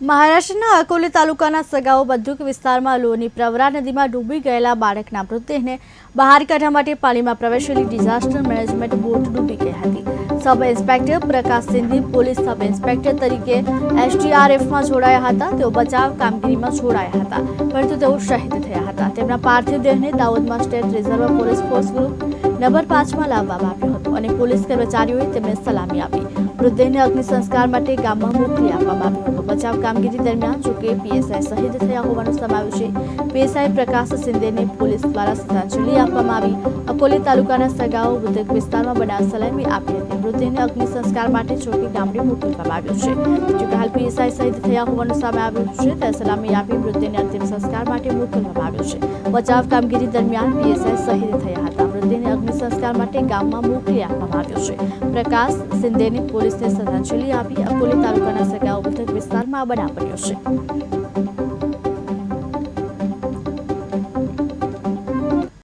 મહારાષ્ટ્રના અકોલે તાલુકાના સગાઓ બંદૂક વિસ્તારમાં લોની પ્રવરા નદીમાં ડૂબી ગયેલા બાળકના મૃતદેહને બહાર કાઢવા માટે પાણીમાં પ્રવેશેલી ડિઝાસ્ટર મેનેજમેન્ટ બોટ ડૂબી ગઈ હતી. સબ ઇન્સ્પેક્ટર પ્રકાશ સિંધી પોલીસ સબ ઇન્સ્પેક્ટર તરીકે એસડીઆરએફમાં જોડાયા હતા. તેઓ બચાવ કામગીરીમાં જોડાયા હતા, પરંતુ તેઓ શહીદ થયા હતા. તેમના પાર્થિવ દેહને દાહોદમાં state reserve police force group number 5માં લાવવામાં આવ્યો હતો અને પોલીસ કર્મચારીઓએ તેમને સલામી આપી. મૃતદેહને અગ્નિ સંસ્કાર માટે ગામમાં મોકલી આપવામાં આવ્યો હતો. બચાવ કામગીરી દરમિયાન જોકે પીએસઆઈ શહીદ થયા હોવાનું સમાવ્યું છે. પીએસઆઈ પ્રકાશ સિંધેને પોલીસ દ્વારા શ્રદ્ધાંજલિ આપવામાં આવી. અકોલે તાલુકાના સગાઓ મૃતક વિસ્તારમાં બનાવ સલામી આપી હતી. મૃતદેહને અગ્નિ સંસ્કાર માટે જોકે ગામડે મોકલવામાં આવ્યો છે. જોકે હાલ પીએસઆઈ શહીદ થયા હોવાનું સામે આવ્યું છે. ત્યારે સલામી આપી મૃતદેહને અંતિમ સંસ્કાર માટે મોકલવામાં આવ્યો છે. બચાવ કામગીરી દરમિયાન પીએસઆઈ શહીદ થયા હતા. મૃતદેહને અગ્નિ સંસ્કાર માટે ગામમાં મોકલી આપવામાં આવ્યો છે. પ્રકાશ સિંધેની પોલીસને શ્રદ્ધાંજલિ આપી. અકોલે તાલુકાના સગાઓ મૃતક વિસ્તારમાં બનાવ બન્યો છે.